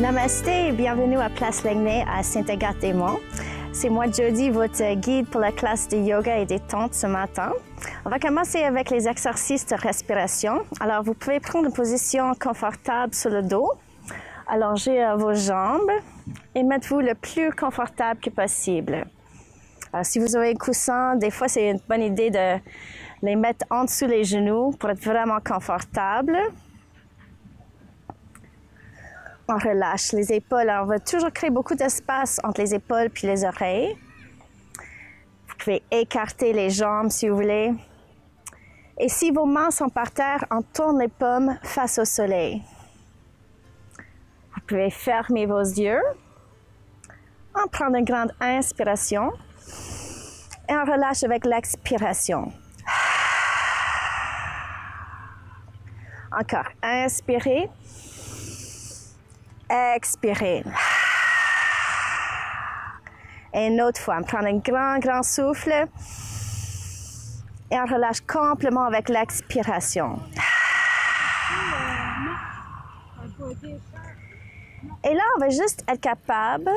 Namasté et bienvenue à Place Langnain à Saint-Agathe-des-Monts. C'est moi, Jody, votre guide pour la classe de yoga et détente ce matin. On va commencer avec les exercices de respiration. Alors, vous pouvez prendre une position confortable sur le dos, allonger vos jambes et mettez-vous le plus confortable que possible. Alors, si vous avez un coussin, des fois, c'est une bonne idée de les mettre en dessous les genoux pour être vraiment confortable. On relâche les épaules. Alors, on va toujours créer beaucoup d'espace entre les épaules puis les oreilles. Vous pouvez écarter les jambes si vous voulez. Et si vos mains sont par terre, on tourne les paumes face au soleil. Vous pouvez fermer vos yeux. On prend une grande inspiration. Et on relâche avec l'expiration. Encore. Inspirez. Expirez. Et une autre fois, on prend un grand souffle et on relâche complètement avec l'expiration. Et là, on va juste être capable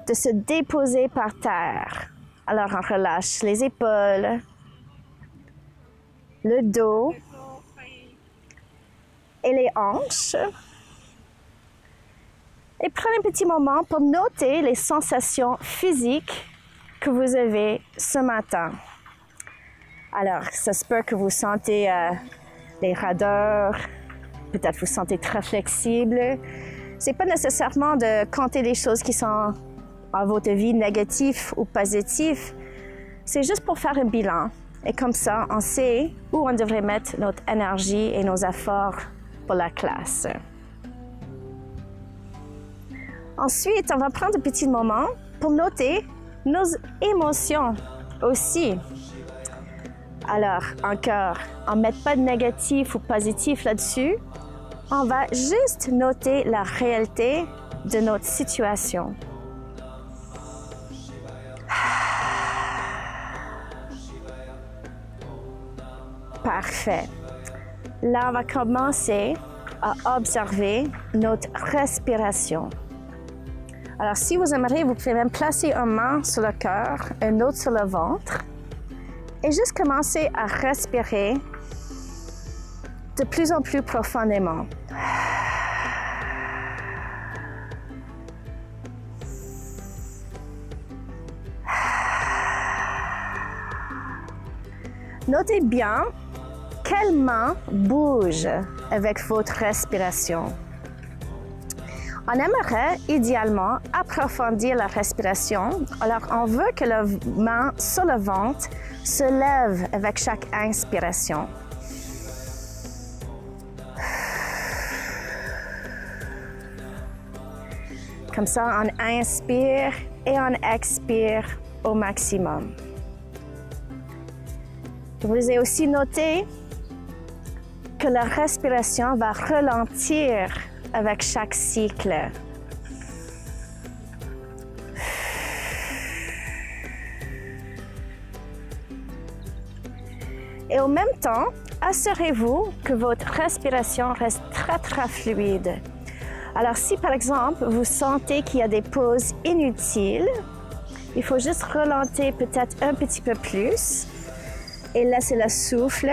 de se déposer par terre. Alors, on relâche les épaules, le dos et les hanches. Et prenez un petit moment pour noter les sensations physiques que vous avez ce matin. Alors, ça se peut que vous sentez les raideurs, peut-être vous sentez très flexible. C'est pas nécessairement de compter les choses qui sont en votre vie négatives ou positives. C'est juste pour faire un bilan. Et comme ça, on sait où on devrait mettre notre énergie et nos efforts pour la classe. Ensuite, on va prendre un petit moment pour noter nos émotions aussi. Alors, encore, on ne met pas de négatif ou positif là-dessus. On va juste noter la réalité de notre situation. Parfait. Là, on va commencer à observer notre respiration. Alors, si vous aimeriez, vous pouvez même placer une main sur le cœur, une autre sur le ventre et juste commencer à respirer de plus en plus profondément. Notez bien quelle main bouge avec votre respiration. On aimerait idéalement approfondir la respiration. Alors, on veut que la main sur le ventre se lève avec chaque inspiration. Comme ça, on inspire et on expire au maximum. Je vous ai aussi noté que la respiration va ralentir avec chaque cycle. Et en même temps, assurez-vous que votre respiration reste très fluide. Alors si par exemple, vous sentez qu'il y a des pauses inutiles, il faut juste ralentir peut-être un petit peu plus et laisser le souffle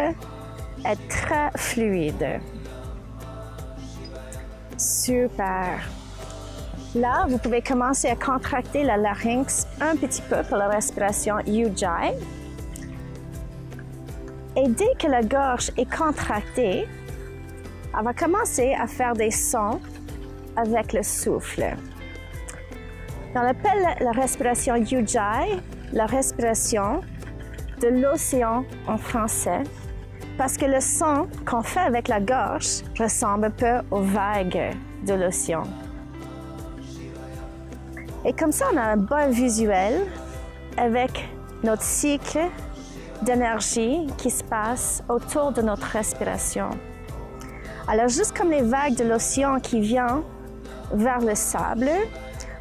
être très fluide. Super. Là, vous pouvez commencer à contracter la larynx un petit peu pour la respiration Ujjayi. Et dès que la gorge est contractée, on va commencer à faire des sons avec le souffle. On appelle la respiration Ujjayi la respiration de l'océan en français, parce que le son qu'on fait avec la gorge ressemble un peu aux vagues de l'océan. Et comme ça, on a un bon visuel avec notre cycle d'énergie qui se passe autour de notre respiration. Alors, juste comme les vagues de l'océan qui viennent vers le sable,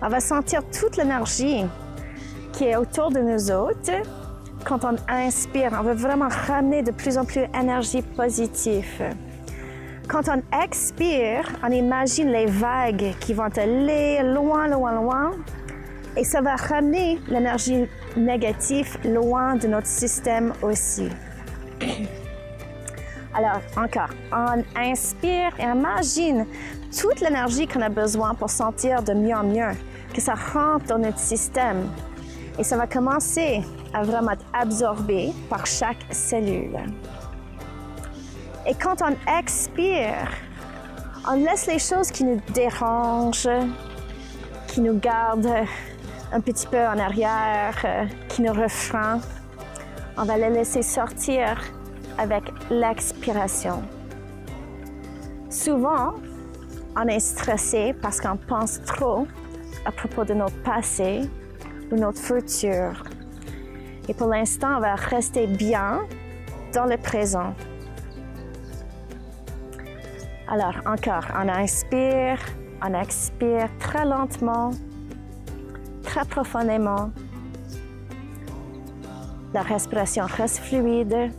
on va sentir toute l'énergie qui est autour de nous autres. Quand on inspire, on veut vraiment ramener de plus en plus d'énergie positive. Quand on expire, on imagine les vagues qui vont aller loin, loin, loin. Et ça va ramener l'énergie négative loin de notre système aussi. Alors, encore, on inspire et imagine toute l'énergie qu'on a besoin pour sentir de mieux en mieux, que ça rentre dans notre système. Et ça va commencer à vraiment être absorbé par chaque cellule. Et quand on expire, on laisse les choses qui nous dérangent, qui nous gardent un petit peu en arrière, qui nous refrainent. On va les laisser sortir avec l'expiration. Souvent, on est stressé parce qu'on pense trop à propos de notre passé ou notre futur. Et pour l'instant, on va rester bien dans le présent. Alors, encore, on inspire, on expire très lentement, très profondément. La respiration reste fluide.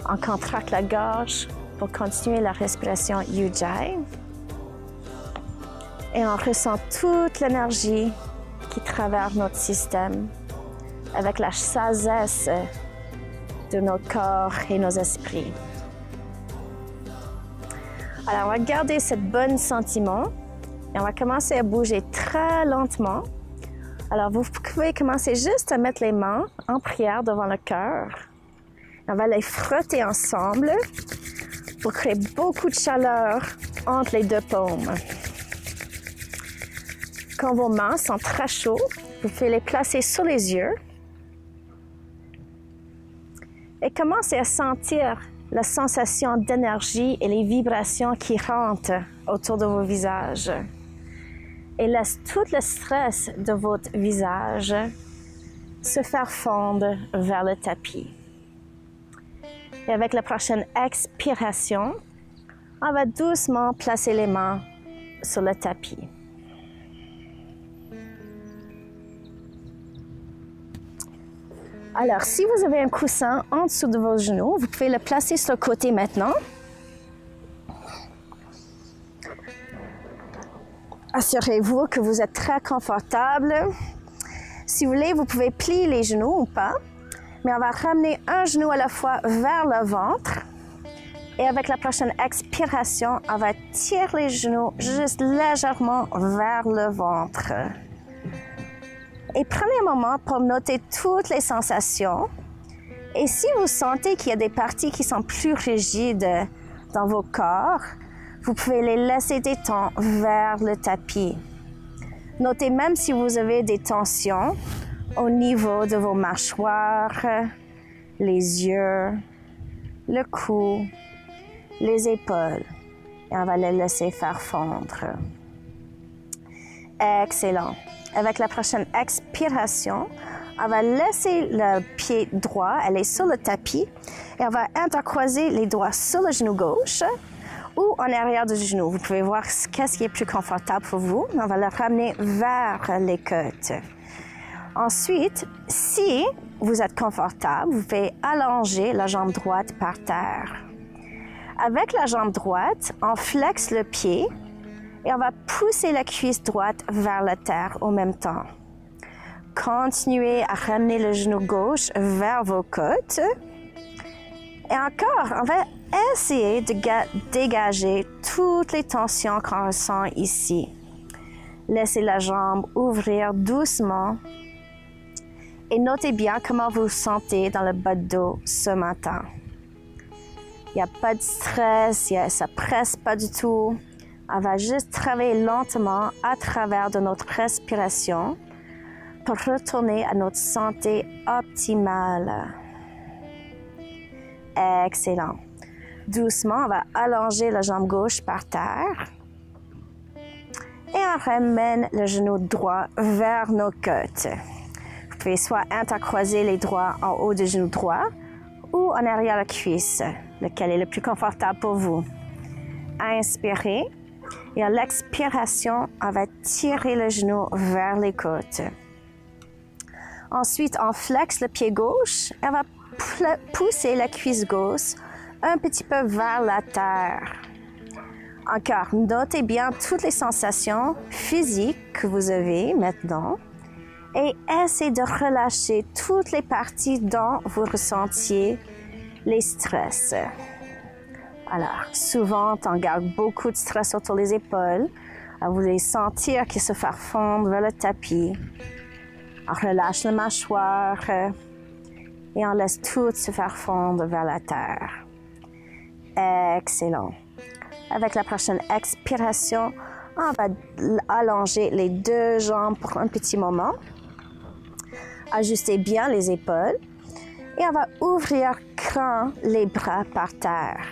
On contracte la gorge pour continuer la respiration Ujjayi. Et on ressent toute l'énergie qui traverse notre système avec la sagesse de notre corps et nos esprits. Alors, on va garder ce bon sentiment et on va commencer à bouger très lentement. Alors, vous pouvez commencer juste à mettre les mains en prière devant le cœur. On va les frotter ensemble pour créer beaucoup de chaleur entre les deux paumes. Quand vos mains sont très chaudes, vous pouvez les placer sur les yeux et commencez à sentir la sensation d'énergie et les vibrations qui rentrent autour de vos visages. Et laisse tout le stress de votre visage se faire fondre vers le tapis. Et avec la prochaine expiration, on va doucement placer les mains sur le tapis. Alors, si vous avez un coussin en dessous de vos genoux, vous pouvez le placer sur le côté maintenant. Assurez-vous que vous êtes très confortable. Si vous voulez, vous pouvez plier les genoux ou pas. Mais on va ramener un genou à la fois vers le ventre. Et avec la prochaine expiration, on va tirer les genoux juste légèrement vers le ventre. Et prenez un moment pour noter toutes les sensations. Et si vous sentez qu'il y a des parties qui sont plus rigides dans vos corps, vous pouvez les laisser détendre vers le tapis. Notez même si vous avez des tensions au niveau de vos mâchoires, les yeux, le cou, les épaules. Et on va les laisser faire fondre. Excellent. Avec la prochaine expiration, on va laisser le pied droit aller sur le tapis et on va intercroiser les doigts sur le genou gauche ou en arrière du genou. Vous pouvez voir qu'est-ce qui est plus confortable pour vous. On va le ramener vers les côtes. Ensuite, si vous êtes confortable, vous pouvez allonger la jambe droite par terre. Avec la jambe droite, on flexe le pied et on va pousser la cuisse droite vers la terre au même temps. Continuez à ramener le genou gauche vers vos côtes. Et encore, on va essayer de dégager toutes les tensions qu'on ressent ici. Laissez la jambe ouvrir doucement. Et notez bien comment vous vous sentez dans le bas de dos ce matin. Il n'y a pas de stress, ça ne presse pas du tout. On va juste travailler lentement à travers de notre respiration pour retourner à notre santé optimale. Excellent. Doucement, on va allonger la jambe gauche par terre. Et on ramène le genou droit vers nos côtes. Vous pouvez soit intercroiser les doigts en haut du genou droit ou en arrière la cuisse, lequel est le plus confortable pour vous. Inspirez. Et à l'expiration, on va tirer le genou vers les côtes. Ensuite, on flexe le pied gauche et on va pousser la cuisse gauche un petit peu vers la terre. Encore, notez bien toutes les sensations physiques que vous avez maintenant et essayez de relâcher toutes les parties dont vous ressentiez les stress. Alors, souvent, on garde beaucoup de stress autour des épaules. Alors, vous allez sentir qu'ils se font fondre vers le tapis. On relâche la mâchoire et on laisse tout se faire fondre vers la terre. Excellent. Avec la prochaine expiration, on va allonger les deux jambes pour un petit moment. Ajustez bien les épaules et on va ouvrir grand les bras par terre.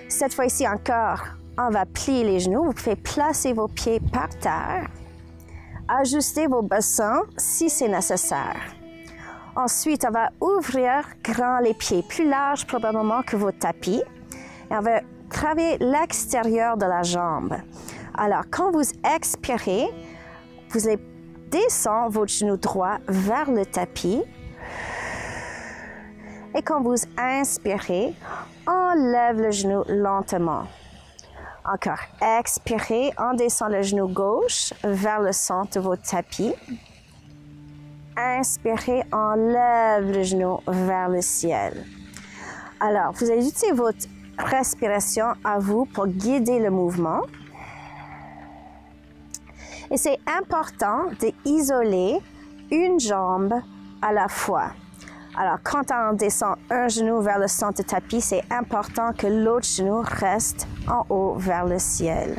Cette fois-ci encore, on va plier les genoux. Vous pouvez placer vos pieds par terre. Ajustez vos bassins si c'est nécessaire. Ensuite, on va ouvrir grand les pieds, plus larges probablement que vos tapis. Et on va travailler l'extérieur de la jambe. Alors, quand vous expirez, vous allez descendre votre genou droit vers le tapis. Et quand vous inspirez, enlève le genou lentement. Encore, expirez, on descend le genou gauche vers le centre de votre tapis. Inspirez, enlève le genou vers le ciel. Alors, vous allez utiliser votre respiration à vous pour guider le mouvement. Et c'est important d'isoler une jambe à la fois. Alors, quand on descend un genou vers le centre du tapis, c'est important que l'autre genou reste en haut vers le ciel.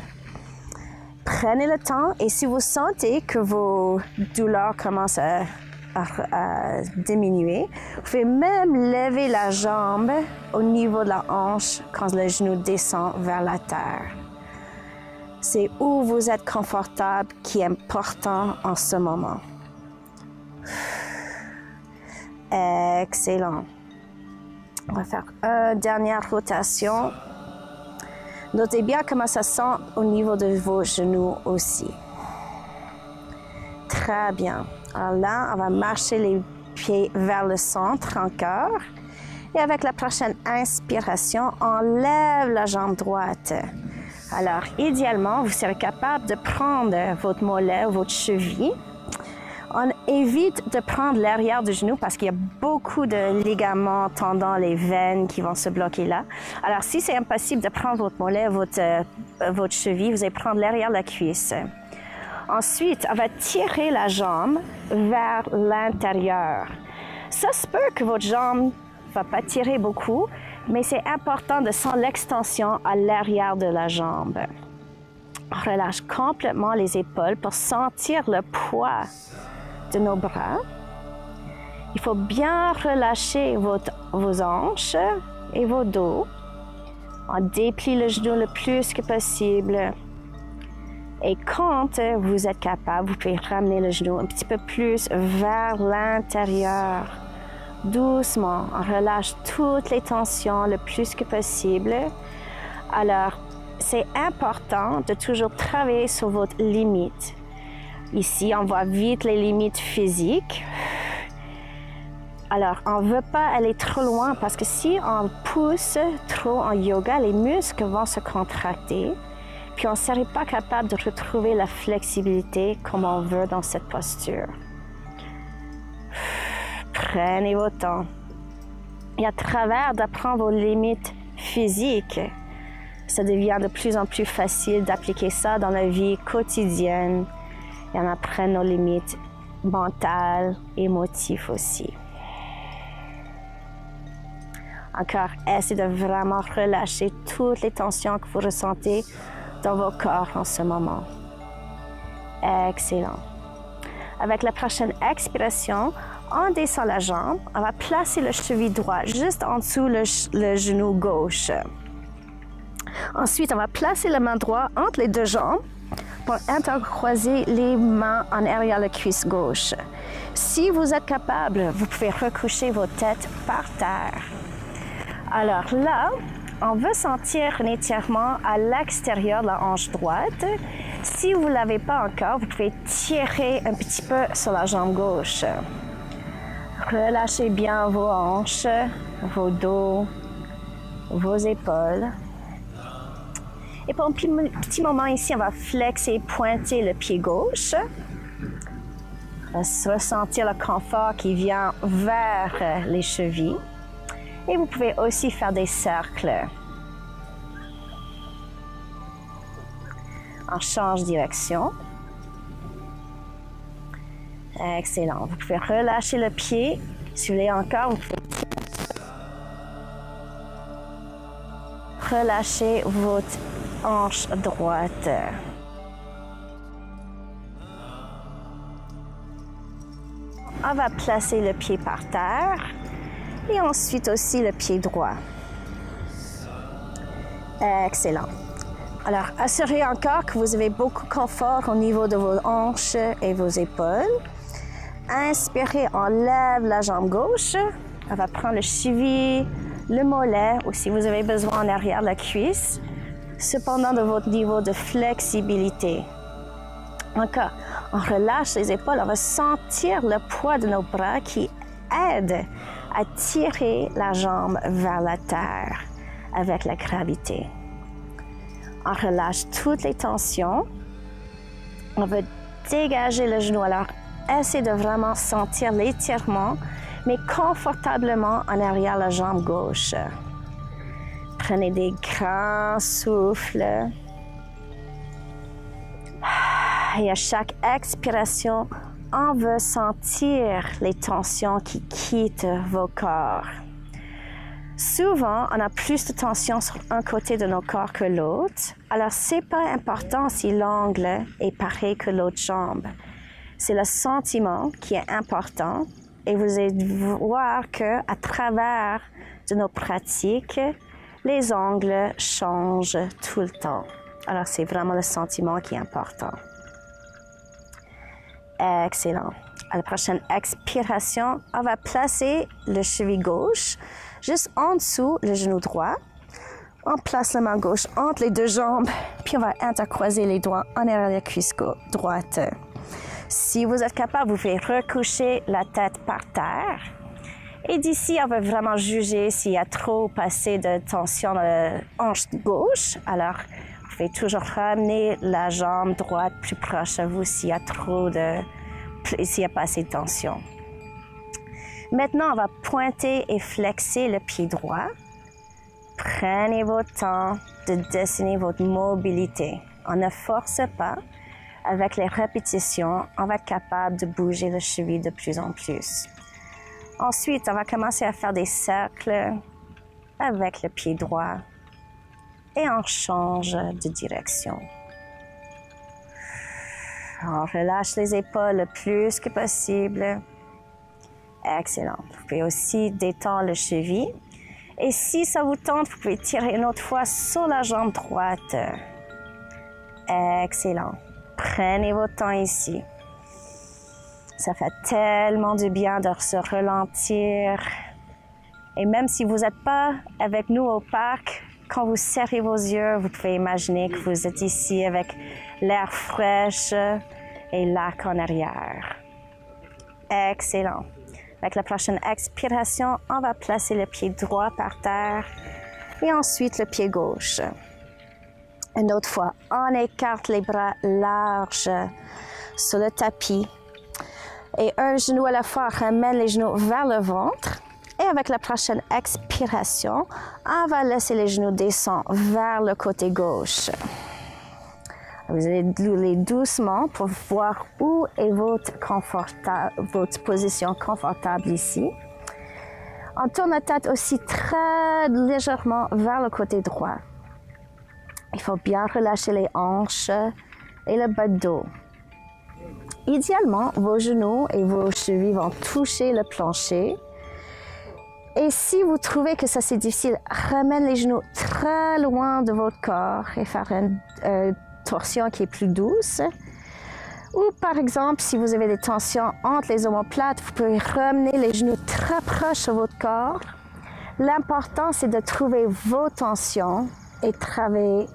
Prenez le temps et si vous sentez que vos douleurs commencent à diminuer, vous pouvez même lever la jambe au niveau de la hanche quand le genou descend vers la terre. C'est où vous êtes confortable qui est important en ce moment. Excellent. On va faire une dernière rotation. Notez bien comment ça sent au niveau de vos genoux aussi. Très bien. Alors là, on va marcher les pieds vers le centre encore. Et avec la prochaine inspiration, on lève la jambe droite. Alors, idéalement, vous serez capable de prendre votre mollet ou votre cheville. On évite de prendre l'arrière du genou parce qu'il y a beaucoup de ligaments, tendons, les veines qui vont se bloquer là. Alors, si c'est impossible de prendre votre mollet, votre cheville, vous allez prendre l'arrière de la cuisse. Ensuite, on va tirer la jambe vers l'intérieur. Ça se peut que votre jambe ne va pas tirer beaucoup, mais c'est important de sentir l'extension à l'arrière de la jambe. On relâche complètement les épaules pour sentir le poids de nos bras. Il faut bien relâcher vos hanches et vos dos. On déplie le genou le plus que possible. Et quand vous êtes capable, vous pouvez ramener le genou un petit peu plus vers l'intérieur. Doucement, on relâche toutes les tensions le plus que possible. Alors, c'est important de toujours travailler sur votre limite. Ici, on voit vite les limites physiques. Alors, on ne veut pas aller trop loin parce que si on pousse trop en yoga, les muscles vont se contracter. Puis on ne serait pas capable de retrouver la flexibilité comme on veut dans cette posture. Prenez votre temps. Et à travers d'apprendre vos limites physiques, ça devient de plus en plus facile d'appliquer ça dans la vie quotidienne. Et on apprend nos limites mentales, émotives aussi. Encore, essayez de vraiment relâcher toutes les tensions que vous ressentez dans vos corps en ce moment. Excellent. Avec la prochaine expiration, on descend la jambe. On va placer le cheville droit juste en dessous le genou gauche. Ensuite, on va placer la main droite entre les deux jambes pour intercroiser les mains en arrière de la cuisse gauche. Si vous êtes capable, vous pouvez recoucher votre tête par terre. Alors là, on veut sentir un étirement à l'extérieur de la hanche droite. Si vous ne l'avez pas encore, vous pouvez tirer un petit peu sur la jambe gauche. Relâchez bien vos hanches, vos dos. vos épaules. Et pour un petit moment ici, on va flexer et pointer le pied gauche. On va ressentir le confort qui vient vers les chevilles. Et vous pouvez aussi faire des cercles. On change de direction. Excellent. Vous pouvez relâcher le pied. Si vous voulez encore, vous pouvez relâcher votre hanche droite. On va placer le pied par terre et ensuite aussi le pied droit. Excellent. Alors, assurez encore que vous avez beaucoup de confort au niveau de vos hanches et vos épaules. Inspirez, on lève la jambe gauche. On va prendre le cheville, le mollet ou si vous avez besoin en arrière de la cuisse. Cependant, de votre niveau de flexibilité. Encore, on relâche les épaules, on va sentir le poids de nos bras qui aide à tirer la jambe vers la terre avec la gravité. On relâche toutes les tensions. On va dégager le genou. Alors, essayez de vraiment sentir l'étirement, mais confortablement en arrière la jambe gauche. Prenez des grands souffles. Et à chaque expiration, on veut sentir les tensions qui quittent vos corps. Souvent, on a plus de tension sur un côté de nos corps que l'autre. Alors, c'est pas important si l'angle est pareil que l'autre jambe. C'est le sentiment qui est important. Et vous allez voir que à travers de nos pratiques, les angles changent tout le temps. Alors, c'est vraiment le sentiment qui est important. Excellent. À la prochaine expiration, on va placer le cheville gauche juste en dessous le genou droit. On place la main gauche entre les deux jambes, puis on va intercroiser les doigts en arrière de la cuisse droite. Si vous êtes capable, vous pouvez recoucher la tête par terre. Et d'ici, on va vraiment juger s'il y a trop passé de tension dans la hanche gauche. Alors, vous pouvez toujours ramener la jambe droite plus proche à vous s'il y a s'il n'y a pas assez de tension. Maintenant, on va pointer et flexer le pied droit. Prenez votre temps de dessiner votre mobilité. On ne force pas. Avec les répétitions, on va être capable de bouger le cheville de plus en plus. Ensuite, on va commencer à faire des cercles avec le pied droit et on change de direction. On relâche les épaules le plus que possible. Excellent. Vous pouvez aussi détendre le cheville. Et si ça vous tente, vous pouvez tirer une autre fois sur la jambe droite. Excellent. Prenez votre temps ici. Ça fait tellement du bien de se ralentir. Et même si vous n'êtes pas avec nous au parc, quand vous serrez vos yeux, vous pouvez imaginer que vous êtes ici avec l'air fraîche et lac en arrière. Excellent. Avec la prochaine expiration, on va placer le pied droit par terre et ensuite le pied gauche. Une autre fois, on écarte les bras larges sur le tapis. Et un genou à la fois, ramène les genoux vers le ventre. Et avec la prochaine expiration, on va laisser les genoux descendre vers le côté gauche. Vous allez rouler doucement pour voir où est votre position confortable ici. On tourne la tête aussi très légèrement vers le côté droit. Il faut bien relâcher les hanches et le bas de dos. Idéalement, vos genoux et vos chevilles vont toucher le plancher. Et si vous trouvez que ça c'est difficile, ramène les genoux très loin de votre corps et faire une torsion qui est plus douce. Ou par exemple, si vous avez des tensions entre les omoplates, vous pouvez ramener les genoux très proches de votre corps. L'important, c'est de trouver vos tensions et travailler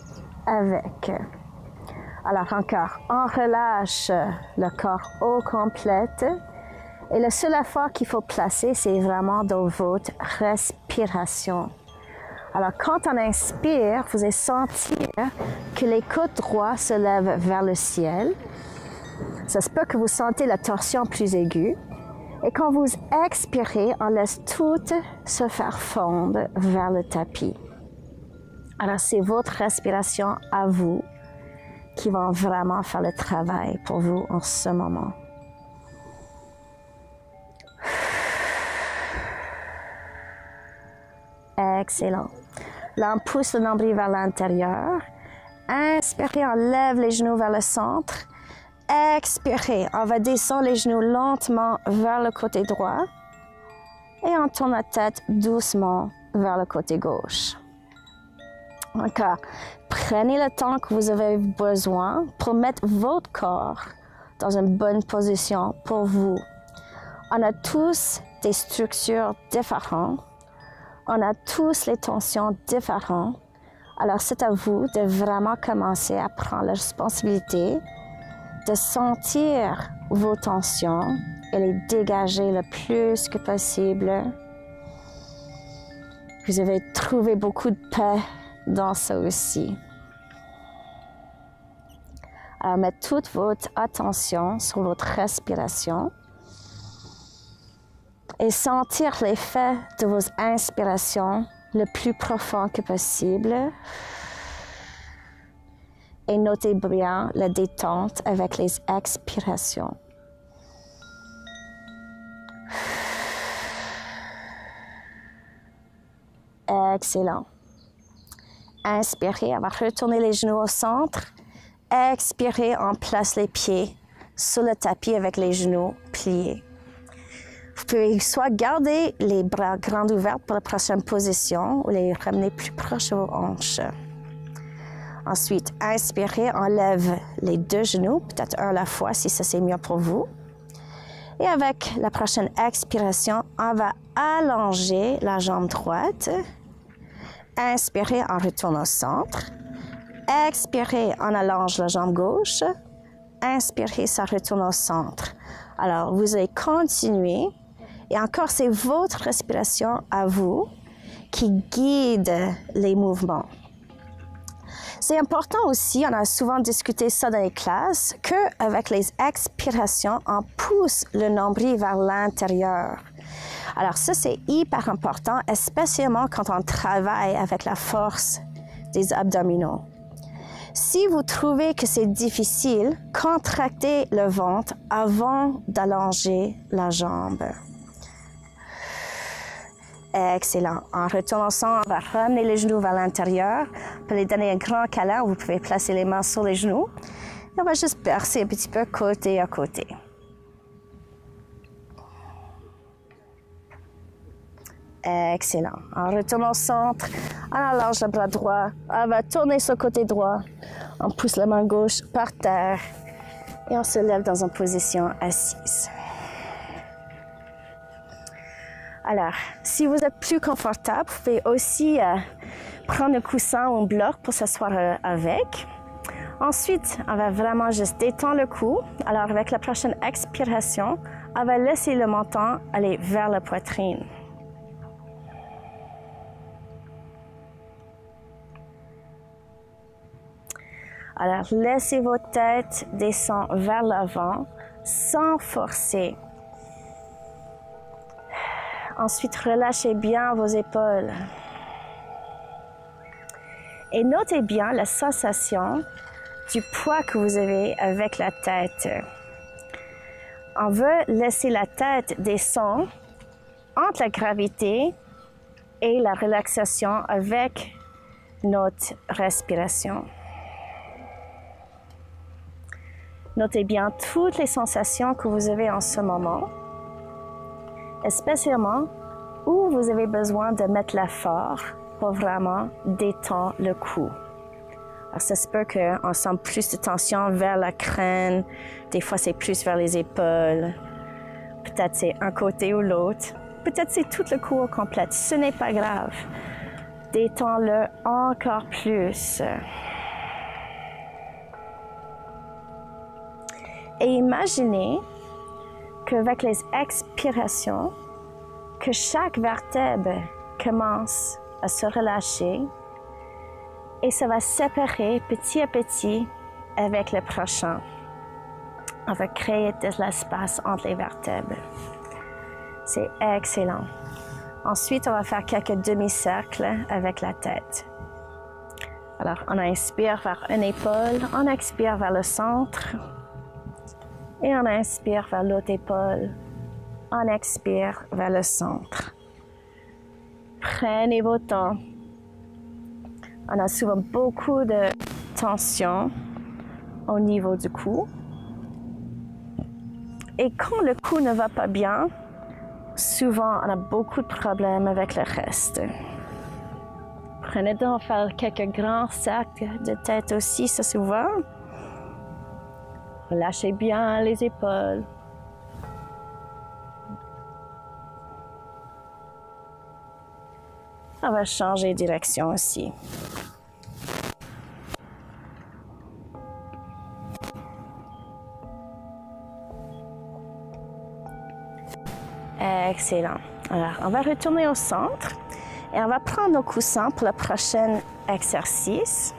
avec. Alors encore, on relâche le corps au complet. Et le seul effort qu'il faut placer, c'est vraiment dans votre respiration. Alors, quand on inspire, vous allez sentir que les côtes droites se lèvent vers le ciel. Ça se peut que vous sentez la torsion plus aiguë. Et quand vous expirez, on laisse tout se faire fondre vers le tapis. Alors, c'est votre respiration à vous qui va vraiment faire le travail pour vous en ce moment. Excellent. Là, on pousse le nombril vers l'intérieur. Inspirez, on lève les genoux vers le centre. Expirez, on va descendre les genoux lentement vers le côté droit. Et on tourne la tête doucement vers le côté gauche. Encore. Prenez le temps que vous avez besoin pour mettre votre corps dans une bonne position pour vous. On a tous des structures différentes. On a tous les tensions différentes. Alors, c'est à vous de vraiment commencer à prendre la responsabilité de sentir vos tensions et les dégager le plus que possible. Vous avez trouvé beaucoup de paix dans ça aussi. Alors, mettez toute votre attention sur votre respiration et sentir l'effet de vos inspirations le plus profond que possible. Et notez bien la détente avec les expirations. Excellent. Inspirez, on va retourner les genoux au centre. Expirez, on place les pieds sur le tapis avec les genoux pliés. Vous pouvez soit garder les bras grands ouverts pour la prochaine position ou les ramener plus proches de vos hanches. Ensuite, inspirez, on lève les deux genoux, peut-être un à la fois si ça c'est mieux pour vous. Et avec la prochaine expiration, on va allonger la jambe droite. Inspirez, on retourne au centre. Expirez, on allonge la jambe gauche. Inspirez, ça retourne au centre. Alors, vous allez continuer. Et encore, c'est votre respiration à vous qui guide les mouvements. C'est important aussi, on a souvent discuté ça dans les classes, qu'avec les expirations, on pousse le nombril vers l'intérieur. Alors ça, c'est hyper important, especiellement quand on travaille avec la force des abdominaux. Si vous trouvez que c'est difficile, contractez le ventre avant d'allonger la jambe. Excellent. En retournant, on va ramener les genoux vers l'intérieur. Vous pouvez donner un grand câlin. Vous pouvez placer les mains sur les genoux. Et on va juste bercer un petit peu côté à côté. Excellent. En retournant au centre, on allonge le bras droit. On va tourner sur le côté droit. On pousse la main gauche par terre. Et on se lève dans une position assise. Alors, si vous êtes plus confortable, vous pouvez aussi prendre un coussin ou un bloc pour s'asseoir avec. Ensuite, on va vraiment juste détendre le cou. Alors, avec la prochaine expiration, on va laisser le menton aller vers la poitrine. Alors, laissez votre tête descendre vers l'avant sans forcer. Ensuite, relâchez bien vos épaules. Et notez bien la sensation du poids que vous avez avec la tête. On veut laisser la tête descendre entre la gravité et la relaxation avec notre respiration. Notez bien toutes les sensations que vous avez en ce moment, spécialement où vous avez besoin de mettre l'effort pour vraiment détendre le cou. Alors, ça se peut qu'on sent plus de tension vers la crâne, des fois c'est plus vers les épaules, peut-être c'est un côté ou l'autre, peut-être c'est tout le cou au complet, ce n'est pas grave. Détends-le encore plus. Et imaginez qu'avec les expirations, que chaque vertèbre commence à se relâcher et ça va séparer petit à petit avec le prochain. On va créer de l'espace entre les vertèbres. C'est excellent. Ensuite, on va faire quelques demi-cercles avec la tête. Alors, on inspire vers une épaule, on expire vers le centre et on inspire vers l'autre épaule, on expire vers le centre. Prenez votre temps. On a souvent beaucoup de tension au niveau du cou. Et quand le cou ne va pas bien, souvent on a beaucoup de problèmes avec le reste. Prenez le temps de faire quelques grands cercles de tête aussi, ça se voit. Relâchez bien les épaules. On va changer de direction aussi. Excellent. Alors, on va retourner au centre et on va prendre nos coussins pour le prochain exercice.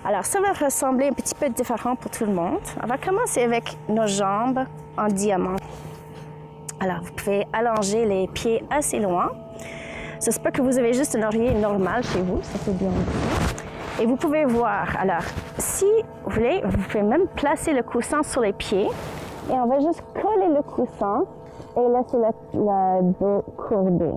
Alors, ça va ressembler un petit peu différent pour tout le monde. On va commencer avec nos jambes en diamant. Alors, vous pouvez allonger les pieds assez loin. Ça se peut que vous avez juste un oreiller normal chez vous, ça fait bien aussi. Et vous pouvez voir, alors, si vous voulez, vous pouvez même placer le coussin sur les pieds et on va juste coller le coussin et laisser le dos courbé.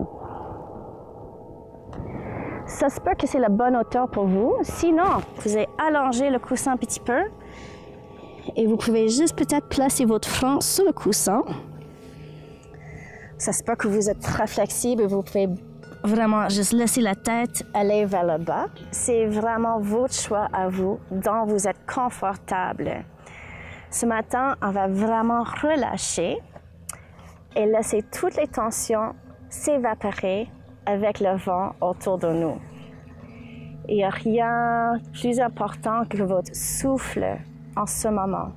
Ça se peut que c'est la bonne hauteur pour vous. Sinon, vous allez allonger le coussin un petit peu et vous pouvez juste peut-être placer votre front sur le coussin. Ça se peut que vous êtes très flexible et vous pouvez vraiment juste laisser la tête aller vers le bas. C'est vraiment votre choix à vous, dont vous êtes confortable. Ce matin, on va vraiment relâcher et laisser toutes les tensions s'évaporer avec le vent autour de nous. Il n'y a rien de plus important que votre souffle en ce moment.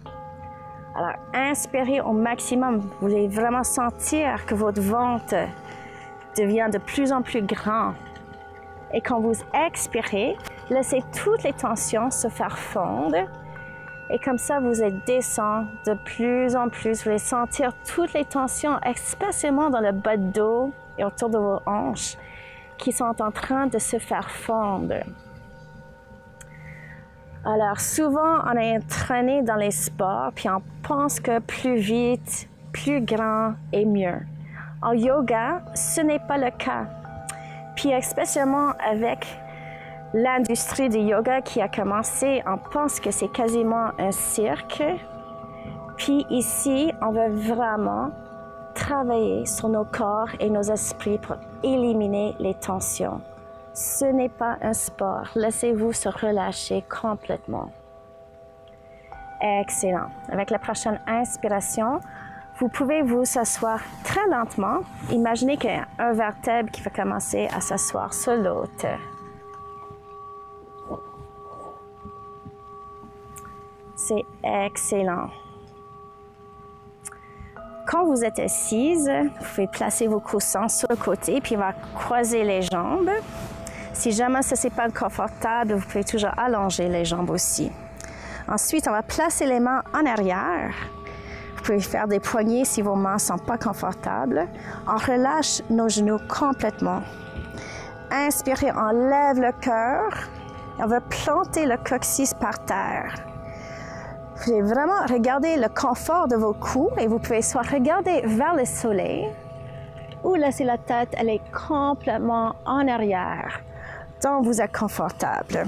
Alors, inspirez au maximum. Vous voulez vraiment sentir que votre ventre devient de plus en plus grand. Et quand vous expirez, laissez toutes les tensions se faire fondre. Et comme ça, vous allez descendre de plus en plus. Vous allez sentir toutes les tensions, especiellement dans le bas de dos et autour de vos hanches, qui sont en train de se faire fondre. Alors, souvent, on est entraîné dans les sports, puis on pense que plus vite, plus grand est mieux. En yoga, ce n'est pas le cas. Puis, especially avec l'industrie du yoga qui a commencé, on pense que c'est quasiment un cirque. Puis ici, on veut vraiment travailler sur nos corps et nos esprits pour éliminer les tensions. Ce n'est pas un sport. Laissez-vous se relâcher complètement. Excellent. Avec la prochaine inspiration, vous pouvez vous asseoir très lentement. Imaginez qu'il y a un vertèbre qui va commencer à s'asseoir sur l'autre. C'est excellent. Quand vous êtes assise, vous pouvez placer vos coussins sur le côté, puis on va croiser les jambes. Si jamais ça n'est pas confortable, vous pouvez toujours allonger les jambes aussi. Ensuite, on va placer les mains en arrière. Vous pouvez faire des poignées si vos mains ne sont pas confortables. On relâche nos genoux complètement. Inspirez, on lève le cœur. On va planter le coccyx par terre. Vous pouvez vraiment regarder le confort de vos coups et vous pouvez soit regarder vers le soleil ou laisser la tête aller complètement en arrière, donc vous êtes confortable.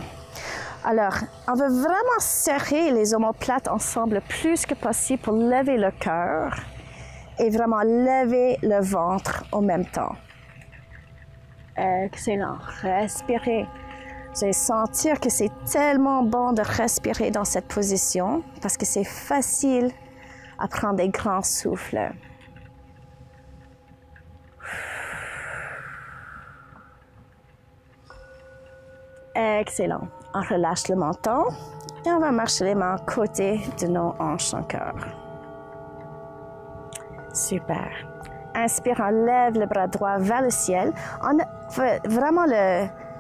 Alors, on veut vraiment serrer les omoplates ensemble le plus que possible pour lever le cœur et vraiment lever le ventre en même temps. Excellent. Respirez. Vous allez sentir que c'est tellement bon de respirer dans cette position parce que c'est facile à prendre des grands souffles. Excellent. On relâche le menton et on va marcher les mains à côté de nos hanches encore. Super. Inspire, on lève le bras droit vers le ciel. On veut vraiment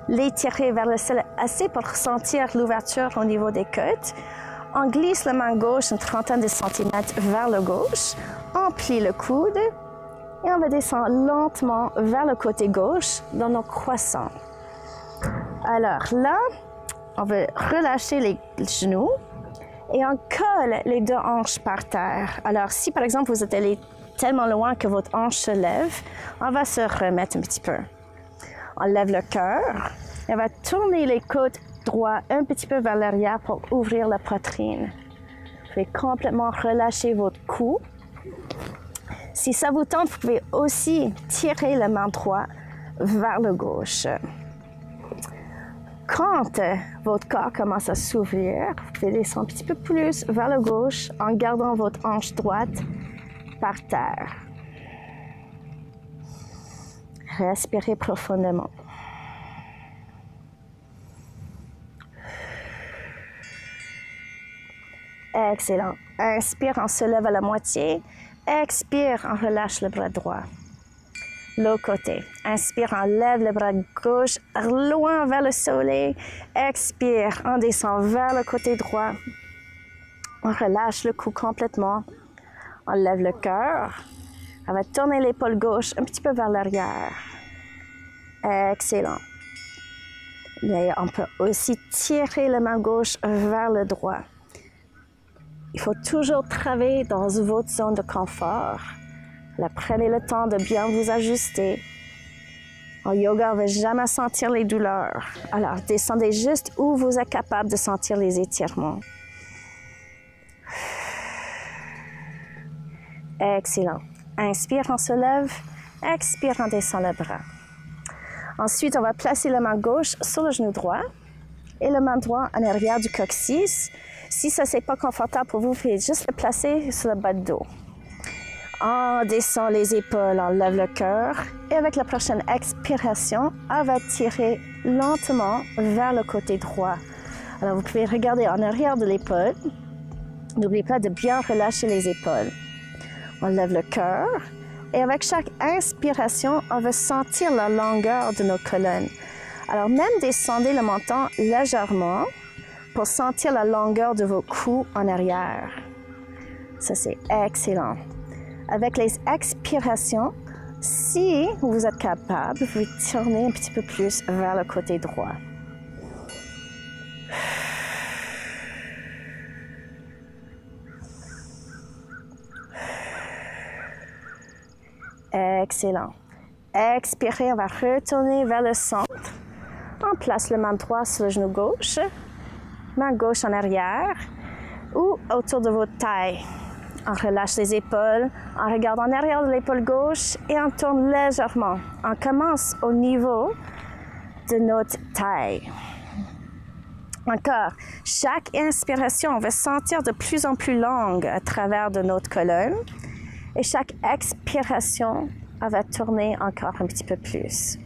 l'étirer vers le ciel assez pour sentir l'ouverture au niveau des côtes. On glisse la main gauche une trentaine de centimètres vers le gauche. On plie le coude et on va descendre lentement vers le côté gauche dans nos croissants. Alors là, on va relâcher les genoux et on colle les deux hanches par terre. Alors si par exemple vous êtes allé tellement loin que votre hanche se lève, on va se remettre un petit peu. On lève le cœur et on va tourner les côtes droits un petit peu vers l'arrière pour ouvrir la poitrine. Vous pouvez complètement relâcher votre cou. Si ça vous tente, vous pouvez aussi tirer la main droite vers le gauche. Quand votre corps commence à s'ouvrir, vous pouvez descendre un petit peu plus vers le gauche en gardant votre hanche droite par terre. Respirez profondément. Excellent. Inspire, on se lève à la moitié. Expire, on relâche le bras droit. L'autre côté. Inspire, on lève le bras gauche loin vers le soleil. Expire, on descend vers le côté droit. On relâche le cou complètement. On lève le cœur. On va tourner l'épaule gauche un petit peu vers l'arrière. Excellent. Et on peut aussi tirer la main gauche vers le droit. Il faut toujours travailler dans votre zone de confort. Là, prenez le temps de bien vous ajuster. En yoga, on ne va jamais sentir les douleurs. Alors, descendez juste où vous êtes capable de sentir les étirements. Excellent. Inspire, on se lève. Expire, on descend le bras. Ensuite, on va placer la main gauche sur le genou droit et la main droite en arrière du coccyx. Si ça, c'est pas confortable pour vous, vous pouvez juste le placer sur le bas de dos. On descend les épaules, on lève le cœur. Et avec la prochaine expiration, on va tirer lentement vers le côté droit. Alors, vous pouvez regarder en arrière de l'épaule. N'oubliez pas de bien relâcher les épaules. On lève le cœur. Et avec chaque inspiration, on va sentir la longueur de nos colonnes. Alors, même descendez le menton légèrement pour sentir la longueur de vos coups en arrière. Ça, c'est excellent. Avec les expirations, si vous êtes capable, vous pouvez tourner un petit peu plus vers le côté droit. Excellent. Expirez, on va retourner vers le centre. On place le main droit sur le genou gauche, main gauche en arrière ou autour de votre taille. On relâche les épaules, on regarde en arrière de l'épaule gauche et on tourne légèrement. On commence au niveau de notre taille. Encore, chaque inspiration, on va sentir de plus en plus longue à travers de notre colonne. Et chaque expiration, on va tourner encore un petit peu plus.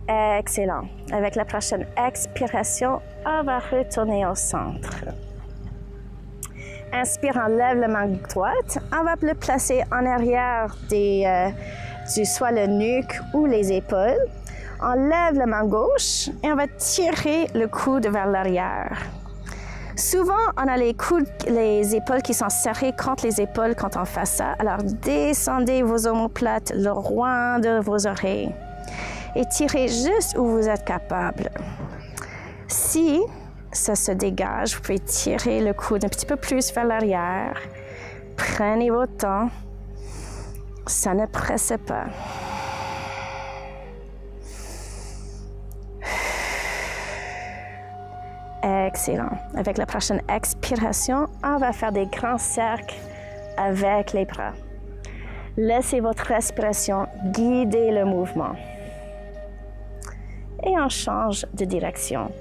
Excellent. Avec la prochaine expiration, on va retourner au centre. Inspire, on lève la main droite. On va le placer en arrière du soit le nuque ou les épaules. On lève la main gauche et on va tirer le coude vers l'arrière. Souvent, on a les épaules qui sont serrées contre les épaules quand on fait ça. Alors, descendez vos omoplates loin de vos oreilles et tirez juste où vous êtes capable. Si ça se dégage, vous pouvez tirer le coude un petit peu plus vers l'arrière. Prenez votre temps. Ça ne presse pas. Excellent. Avec la prochaine expiration, on va faire des grands cercles avec les bras. Laissez votre respiration guider le mouvement. Et on change de direction.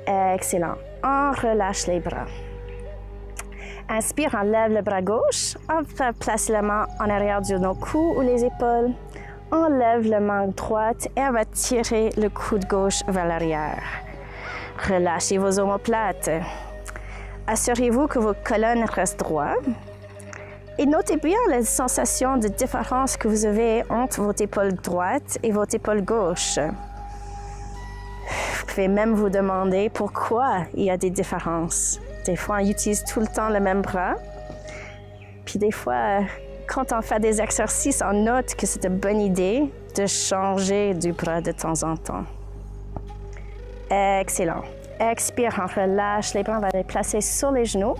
Excellent. On relâche les bras. Inspire, on lève le bras gauche. On va placer la main en arrière de nos coudes ou les épaules. enlève la main droite et on va tirer le coude gauche vers l'arrière. Relâchez vos omoplates. Assurez-vous que vos colonnes restent droites. Et notez bien les sensations de différence que vous avez entre votre épaule droite et votre épaule gauche. Vous pouvez même vous demander pourquoi il y a des différences. Des fois, on utilise tout le temps le même bras. Puis des fois, quand on fait des exercices, on note que c'est une bonne idée de changer du bras de temps en temps. Excellent. Expire, on relâche les bras, on va les placer sur les genoux.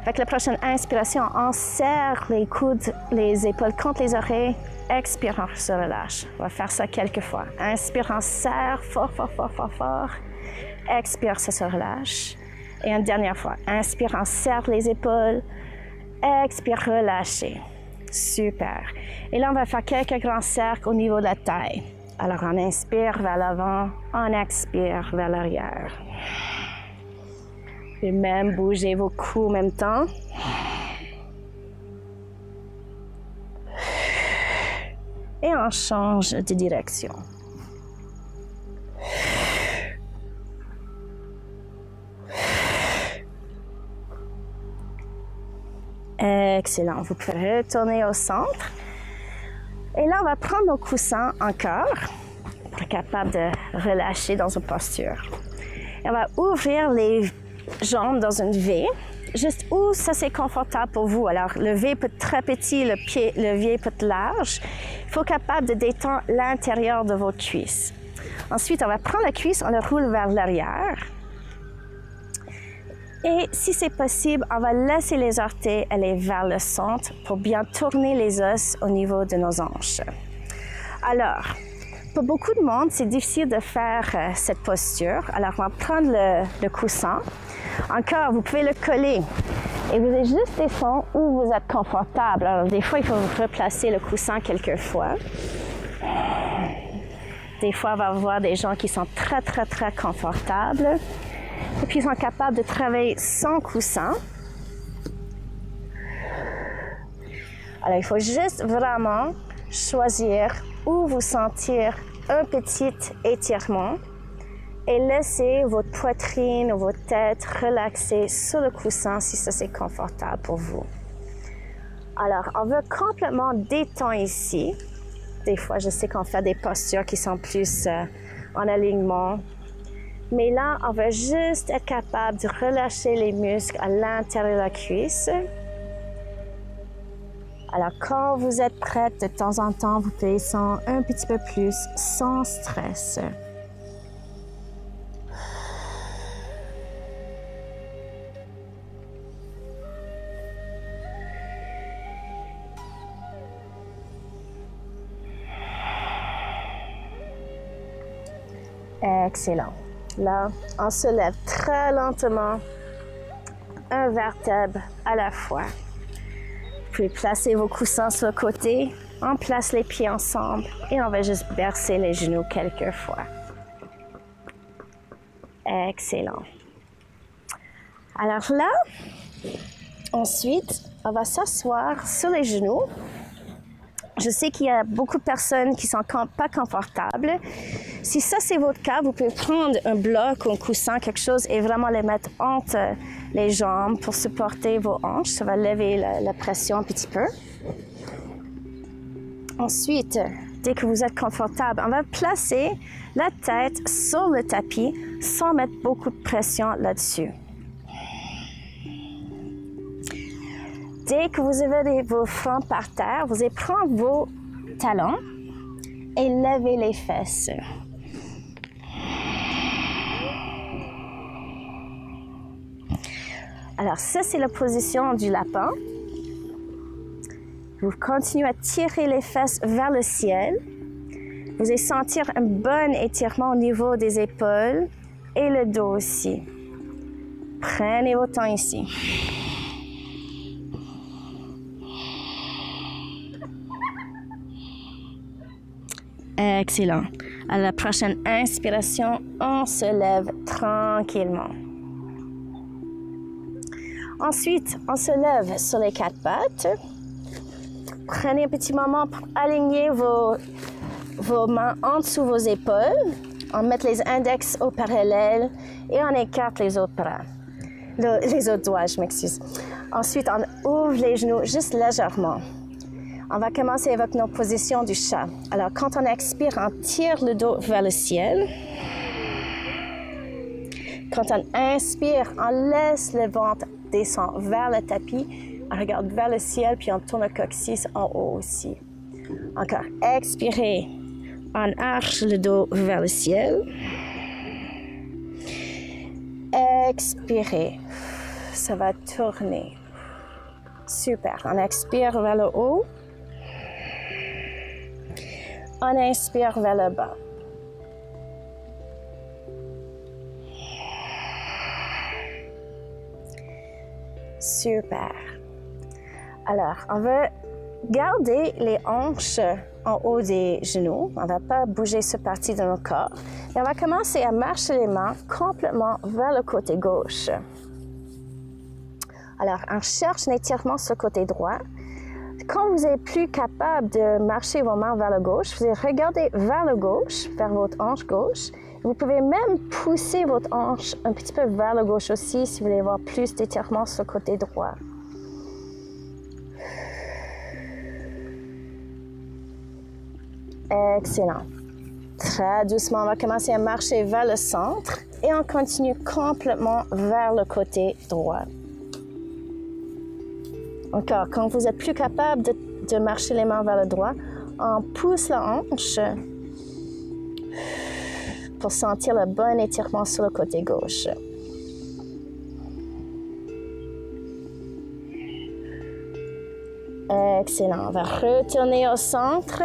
Avec la prochaine inspiration, on serre les coudes, les épaules contre les oreilles. Expire, on se relâche. On va faire ça quelques fois. Inspire, on serre fort, fort, fort, fort, fort. Expire, ça se relâche. Et une dernière fois. Inspire, on serre les épaules. Expire, relâchez. Super. Et là, on va faire quelques grands cercles au niveau de la taille. Alors, on inspire vers l'avant, on expire vers l'arrière. Et même bouger vos coups en même temps. Et on change de direction. Excellent. Vous pouvez retourner au centre. Et là, on va prendre nos coussins encore pour être capable de relâcher dans une posture. Et on va ouvrir les jambes dans une V, juste où ça c'est confortable pour vous. Alors, le V peut être très petit, le pied peut être large. Il faut être capable de détendre l'intérieur de vos cuisses. Ensuite, on va prendre la cuisse, on le roule vers l'arrière. Et si c'est possible, on va laisser les orteils aller vers le centre pour bien tourner les os au niveau de nos hanches. Alors, pour beaucoup de monde, c'est difficile de faire cette posture. Alors, on va prendre le coussin. Encore, vous pouvez le coller. Et vous allez juste descendre où vous êtes confortable. Alors, des fois, il faut replacer le coussin quelques fois. Des fois, on va voir des gens qui sont très, très, très confortables. Et puis, ils sont capables de travailler sans coussin. Alors, il faut juste vraiment choisir où vous sentir un petit étirement et laisser votre poitrine ou votre tête relaxer sur le coussin si ça c'est confortable pour vous. Alors, on veut complètement détendre ici. Des fois, je sais qu'on fait des postures qui sont plus en alignement. Mais là, on va juste être capable de relâcher les muscles à l'intérieur de la cuisse. Alors, quand vous êtes prête, de temps en temps, vous pouvez descendre un petit peu plus sans stress. Excellent. Là, on se lève très lentement, un vertèbre à la fois. Vous pouvez placer vos coussins sur le côté, on place les pieds ensemble et on va juste bercer les genoux quelques fois. Excellent. Alors là, ensuite, on va s'asseoir sur les genoux. Je sais qu'il y a beaucoup de personnes qui ne sont pas confortables. Si ça, c'est votre cas, vous pouvez prendre un bloc ou un coussin, quelque chose, et vraiment les mettre entre les jambes pour supporter vos hanches. Ça va lever la pression un petit peu. Ensuite, dès que vous êtes confortable, on va placer la tête sur le tapis sans mettre beaucoup de pression là-dessus. Dès que vous avez vos fronts par terre, vous allez prendre vos talons et lever les fesses. Alors, ça, c'est la position du lapin. Vous continuez à tirer les fesses vers le ciel. Vous allez sentir un bon étirement au niveau des épaules et le dos aussi. Prenez votre temps ici. Excellent. À la prochaine inspiration, on se lève tranquillement. Ensuite, on se lève sur les quatre pattes. Prenez un petit moment pour aligner vos mains en dessous de vos épaules. On met les index au parallèle et on écarte les autres bras. Les autres doigts, je m'excuse. Ensuite, on ouvre les genoux juste légèrement. On va commencer avec nos positions du chat. Alors, quand on expire, on tire le dos vers le ciel. Quand on inspire, on laisse le ventre descendre vers le tapis. On regarde vers le ciel, puis on tourne le coccyx en haut aussi. Encore, expirez. On arche le dos vers le ciel. Expirez. Ça va tourner. Super. On expire vers le haut. On inspire vers le bas. Super. Alors, on va garder les hanches en haut des genoux. On ne va pas bouger cette partie de notre corps. Et on va commencer à marcher les mains complètement vers le côté gauche. Alors, on cherche un étirement sur le côté droit. Quand vous n'êtes plus capable de marcher vos mains vers le gauche, vous allez regarder vers le gauche, vers votre hanche gauche. Vous pouvez même pousser votre hanche un petit peu vers le gauche aussi si vous voulez avoir plus d'étirement sur le côté droit. Excellent. Très doucement, on va commencer à marcher vers le centre et on continue complètement vers le côté droit. Encore, quand vous n'êtes plus capable de marcher les mains vers le droit, on pousse la hanche pour sentir le bon étirement sur le côté gauche. Excellent. On va retourner au centre.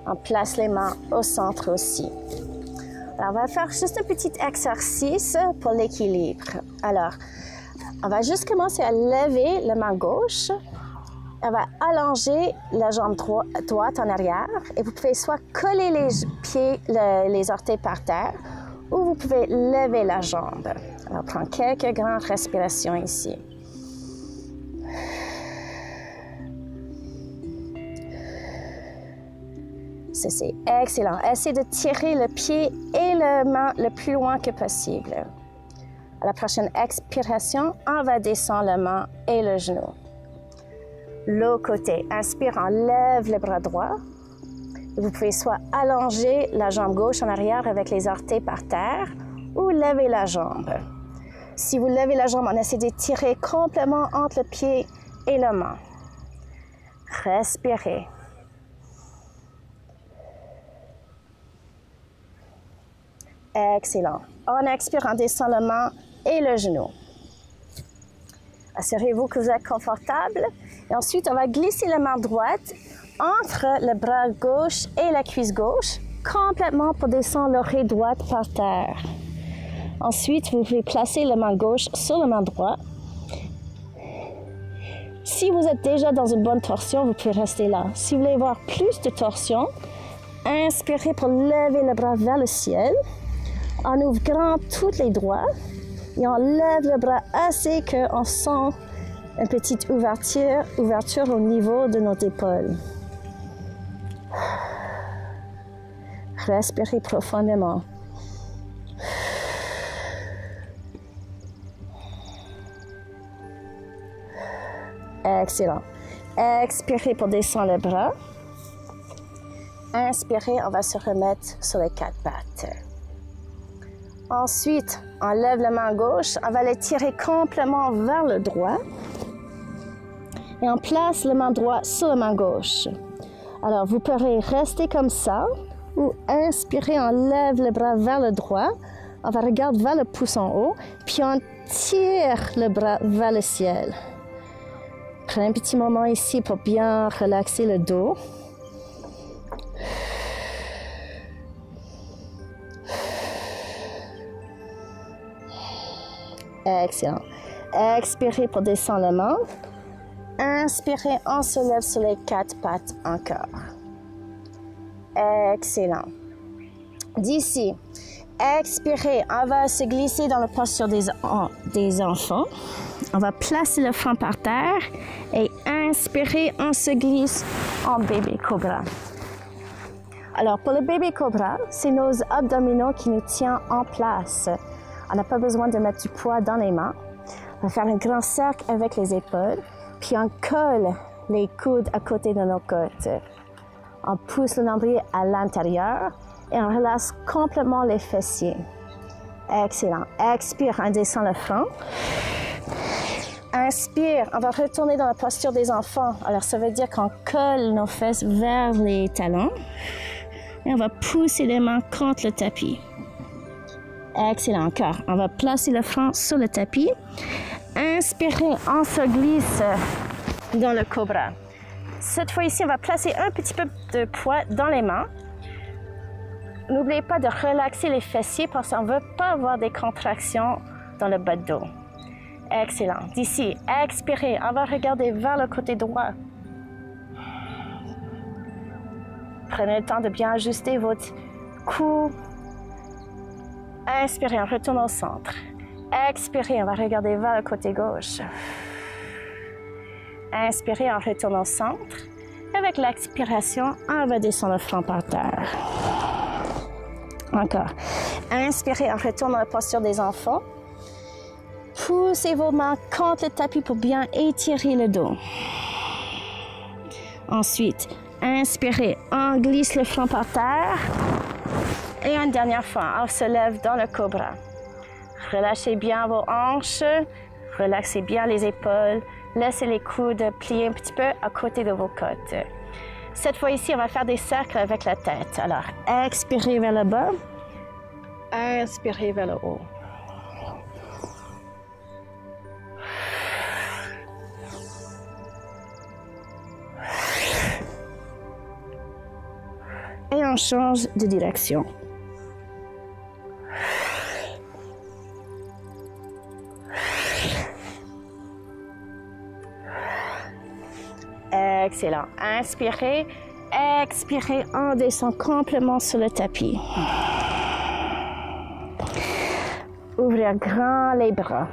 On place les mains au centre aussi. Alors, on va faire juste un petit exercice pour l'équilibre. Alors, on va juste commencer à lever la main gauche. On va allonger la jambe droite en arrière et vous pouvez soit coller les pieds, les orteils par terre ou vous pouvez lever la jambe. Alors, prendre quelques grandes respirations ici. C'est excellent. Essayez de tirer le pied et la main le plus loin que possible. À la prochaine expiration, on va descendre la main et le genou. L'autre côté, inspire, on lève le bras droit. Vous pouvez soit allonger la jambe gauche en arrière avec les orteils par terre ou lever la jambe. Si vous levez la jambe, on essaie de tirer complètement entre le pied et la main. Respirez. Excellent. On expire, on descend la main et le genou. Assurez-vous que vous êtes confortable. Et ensuite, on va glisser la main droite entre le bras gauche et la cuisse gauche, complètement pour descendre l'oreille droite par terre. Ensuite, vous pouvez placer la main gauche sur la main droite. Si vous êtes déjà dans une bonne torsion, vous pouvez rester là. Si vous voulez avoir plus de torsion, inspirez pour lever le bras vers le ciel. On ouvre grand tous les doigts et on lève le bras assez qu'on sent une petite ouverture au niveau de notre épaule. Respirez profondément. Excellent. Expirez pour descendre le bras. Inspirez, on va se remettre sur les quatre pattes. Ensuite, on lève la main gauche, on va l'étirer complètement vers le droit. Et on place la main droite sur la main gauche. Alors, vous pourrez rester comme ça, ou inspirer, on lève le bras vers le droit. On va regarder vers le pouce en haut, puis on tire le bras vers le ciel. Prenez un petit moment ici pour bien relaxer le dos. Excellent. Expirez pour descendre la main. Inspirez, on se lève sur les quatre pattes encore. Excellent. D'ici, expirez, on va se glisser dans la posture des enfants. On va placer le front par terre et inspirez, on se glisse en bébé cobra. Alors, pour le bébé cobra, c'est nos abdominaux qui nous tiennent en place. On n'a pas besoin de mettre du poids dans les mains. On va faire un grand cercle avec les épaules, puis on colle les coudes à côté de nos côtes. On pousse le nombril à l'intérieur et on relâche complètement les fessiers. Excellent. Expire, on descend le front. Inspire, on va retourner dans la posture des enfants. Alors, ça veut dire qu'on colle nos fesses vers les talons. Et on va pousser les mains contre le tapis. Excellent. Encore. On va placer le front sur le tapis. Inspirez, on se glisse dans le cobra. Cette fois ici, on va placer un petit peu de poids dans les mains. N'oubliez pas de relaxer les fessiers parce qu'on ne veut pas avoir des contractions dans le bas de dos. Excellent. D'ici, expirez. On va regarder vers le côté droit. Prenez le temps de bien ajuster votre cou. Inspirez, on retourne au centre. Expirez, on va regarder vers le côté gauche. Inspirez, on retourne au centre. Avec l'expiration, on va descendre le front par terre. Encore. Inspirez, on retourne dans la posture des enfants. Poussez vos mains contre le tapis pour bien étirer le dos. Ensuite, inspirez, on glisse le front par terre. Et une dernière fois, on se lève dans le cobra. Relâchez bien vos hanches, relaxez bien les épaules, laissez les coudes plier un petit peu à côté de vos côtes. Cette fois ici, on va faire des cercles avec la tête. Alors, expirez vers le bas, inspirez vers le haut. Et on change de direction. Excellent. Inspirez, expirez, on descend complètement sur le tapis. Ouvrez grand les bras.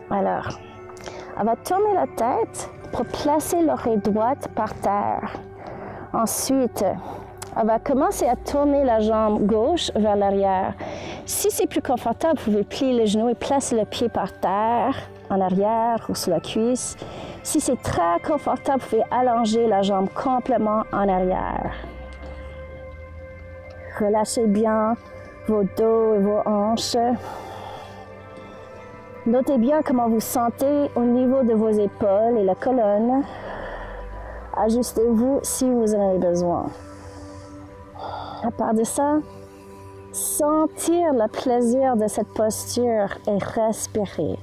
Alors, on va tourner la tête pour placer l'oreille droite par terre. Ensuite, on va commencer à tourner la jambe gauche vers l'arrière. Si c'est plus confortable, vous pouvez plier les genoux et placer le pied par terre, en arrière ou sous la cuisse. Si c'est très confortable, vous pouvez allonger la jambe complètement en arrière. Relâchez bien vos dos et vos hanches. Notez bien comment vous sentez au niveau de vos épaules et la colonne. Ajustez-vous si vous en avez besoin. À part de ça, sentir le plaisir de cette posture et respirer.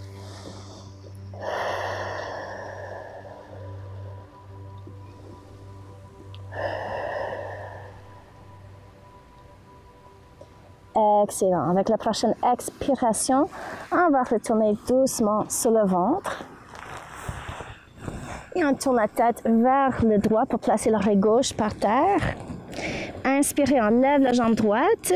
Excellent. Avec la prochaine expiration, on va retourner doucement sur le ventre. Et on tourne la tête vers le droit pour placer l'oreille gauche par terre. Inspirez, on lève la jambe droite.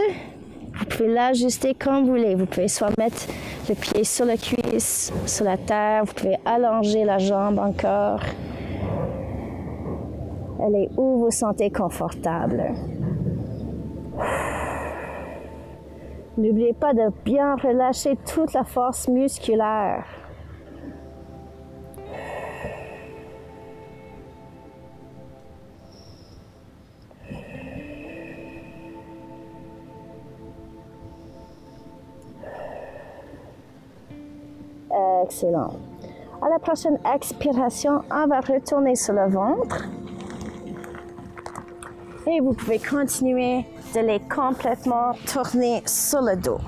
Vous pouvez l'ajuster comme vous voulez. Vous pouvez soit mettre le pied sur la cuisse, sur la terre. Vous pouvez allonger la jambe encore. Elle est où vous sentez confortable. N'oubliez pas de bien relâcher toute la force musculaire. Excellent. À la prochaine expiration, on va retourner sur le ventre. Et vous pouvez continuer de les complètement tourner sur le dos.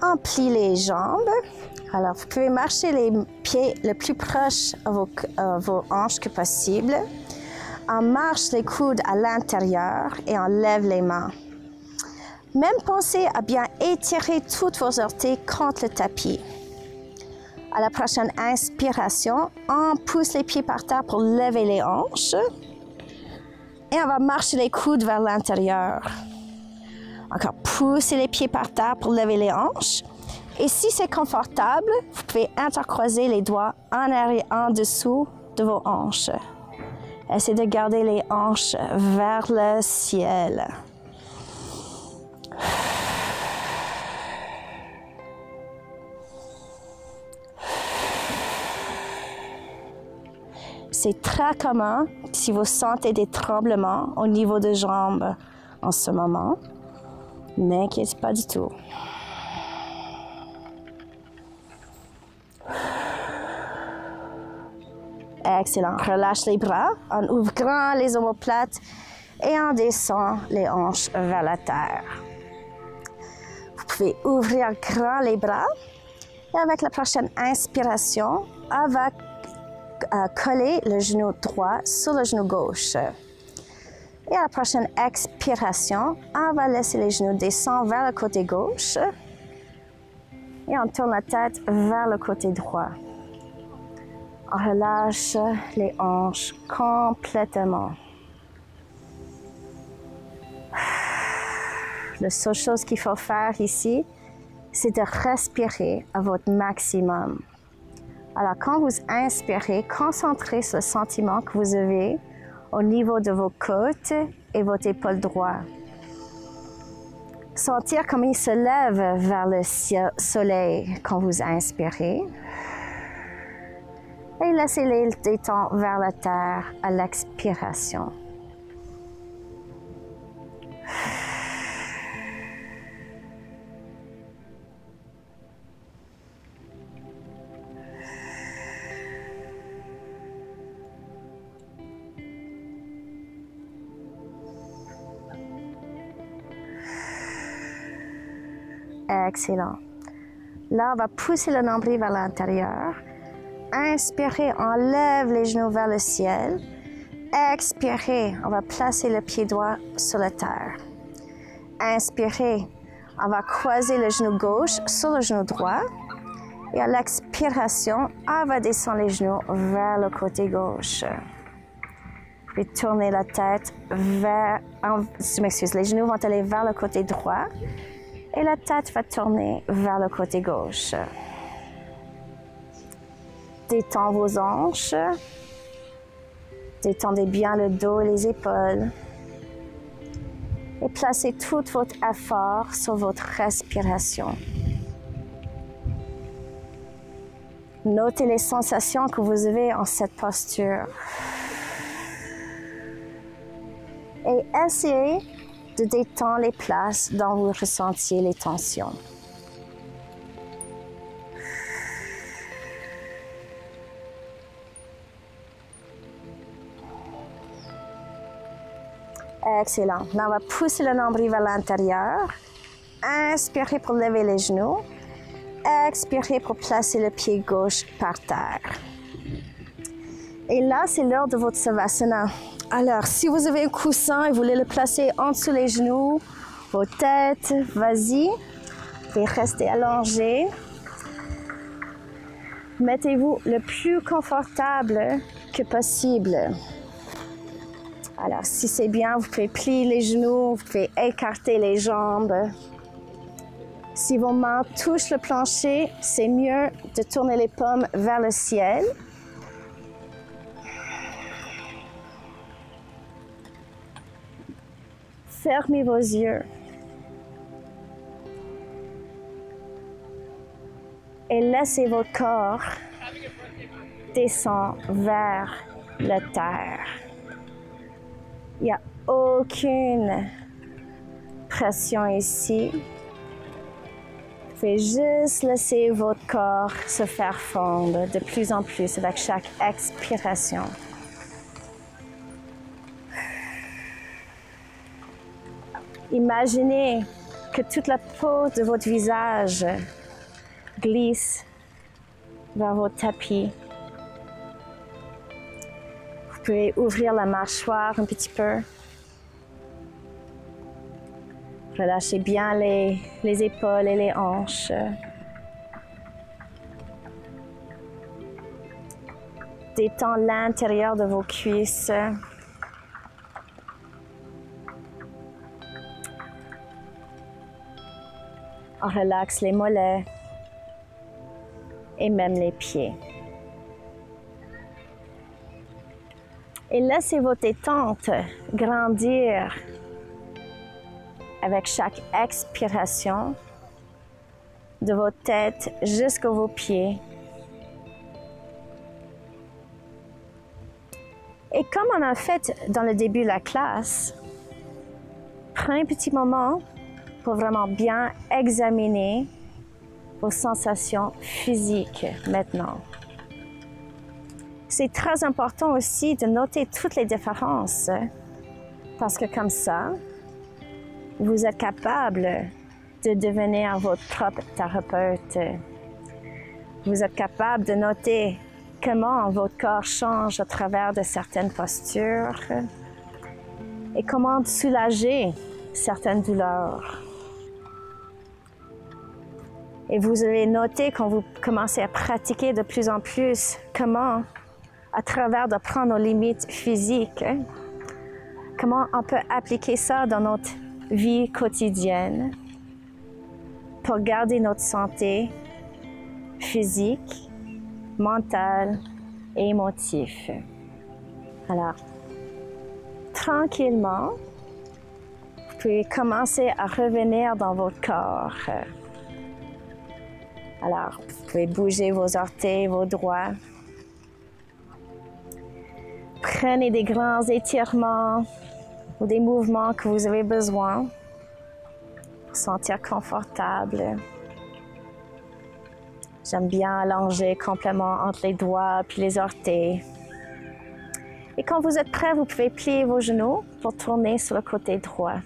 On plie les jambes. Alors, vous pouvez marcher les pieds le plus proche à vos hanches que possible. On marche les coudes à l'intérieur et on lève les mains. Même pensez à bien étirer toutes vos orteils contre le tapis. À la prochaine inspiration, on pousse les pieds par terre pour lever les hanches. Et on va marcher les coudes vers l'intérieur. Encore, poussez les pieds par terre pour lever les hanches. Et si c'est confortable, vous pouvez intercroiser les doigts en arrière, en dessous de vos hanches. Essayez de garder les hanches vers le ciel. C'est très commun si vous sentez des tremblements au niveau des jambes en ce moment. N'inquiétez pas du tout. Excellent. Relâche les bras en ouvrant les omoplates et en descendant les hanches vers la terre. Vous pouvez ouvrir grand les bras et avec la prochaine inspiration, on va coller le genou droit sur le genou gauche. Et à la prochaine expiration, on va laisser les genoux descendre vers le côté gauche et on tourne la tête vers le côté droit. On relâche les hanches complètement. La seule chose qu'il faut faire ici, c'est de respirer à votre maximum. Alors, quand vous inspirez, concentrez sur le sentiment que vous avez au niveau de vos côtes et votre épaule droite. Sentir comme il se lève vers le soleil quand vous inspirez. Et laissez-les détendre vers la terre à l'expiration. Excellent. Là, on va pousser le nombril vers l'intérieur. Inspirez, on lève les genoux vers le ciel. Expirez, on va placer le pied droit sur la terre. Inspirez, on va croiser le genou gauche sur le genou droit. Et à l'expiration, on va descendre les genoux vers le côté gauche. Puis tournez la tête vers... je m'excuse, les genoux vont aller vers le côté droit. Et la tête va tourner vers le côté gauche. Détendez vos hanches. Détendez bien le dos et les épaules. Et placez tout votre effort sur votre respiration. Notez les sensations que vous avez en cette posture. Et essayez de détendre les places dont vous ressentiez les tensions. Excellent. Là, on va pousser le nombril vers l'intérieur. Inspirez pour lever les genoux. Expirez pour placer le pied gauche par terre. Et là, c'est l'heure de votre Savasana. Alors, si vous avez un coussin et vous voulez le placer en dessous les genoux, vos têtes, vas-y. Et restez allongé. Mettez-vous le plus confortable que possible. Alors, si c'est bien, vous pouvez plier les genoux, vous pouvez écarter les jambes. Si vos mains touchent le plancher, c'est mieux de tourner les paumes vers le ciel. Fermez vos yeux. Et laissez votre corps descendre vers la terre. Il n'y a aucune pression ici. Vous pouvez juste laisser votre corps se faire fondre de plus en plus avec chaque expiration. Imaginez que toute la peau de votre visage glisse vers votre tapis. Vous pouvez ouvrir la mâchoire un petit peu. Relâchez bien les épaules et les hanches. Détendez l'intérieur de vos cuisses. On relaxe les mollets, et même les pieds. Et laissez votre détente grandir avec chaque expiration de votre tête jusqu'à vos pieds. Et comme on a fait dans le début de la classe, prenez un petit moment pour vraiment bien examiner vos sensations physiques maintenant. C'est très important aussi de noter toutes les différences parce que comme ça, vous êtes capable de devenir votre propre thérapeute. Vous êtes capable de noter comment votre corps change à travers de certaines postures et comment soulager certaines douleurs. Et vous allez noter quand vous commencez à pratiquer de plus en plus comment, à travers de prendre nos limites physiques, comment on peut appliquer ça dans notre vie quotidienne pour garder notre santé physique, mentale et émotive. Alors, tranquillement, vous pouvez commencer à revenir dans votre corps. Alors, vous pouvez bouger vos orteils, vos doigts. Prenez des grands étirements ou des mouvements que vous avez besoin pour vous sentir confortable. J'aime bien allonger complètement entre les doigts puis les orteils. Et quand vous êtes prêt, vous pouvez plier vos genoux pour tourner sur le côté droit.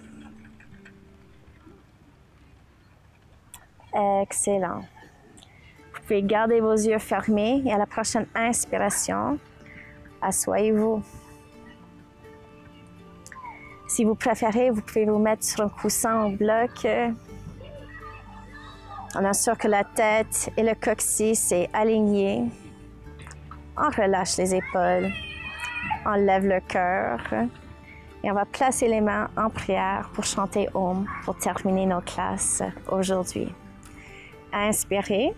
Excellent. Vous pouvez garder vos yeux fermés et à la prochaine inspiration, asseyez-vous. Si vous préférez, vous pouvez vous mettre sur un coussin en bloc. On assure que la tête et le coccyx est alignés. On relâche les épaules. On lève le cœur. Et on va placer les mains en prière pour chanter Om pour terminer nos classes aujourd'hui. Inspirez.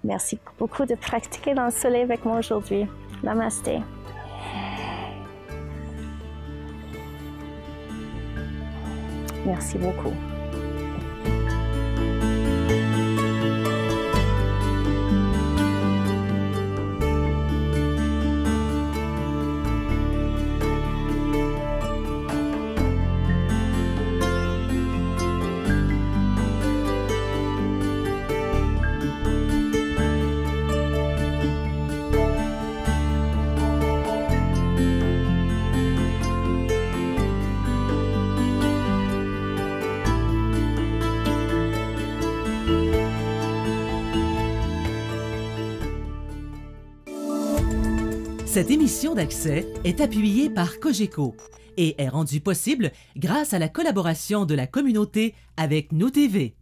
Merci beaucoup de pratiquer dans le soleil avec moi aujourd'hui. Namasté. Merci beaucoup. Cette émission d'Accès est appuyée par Cogeco et est rendue possible grâce à la collaboration de la communauté avec Nous TV.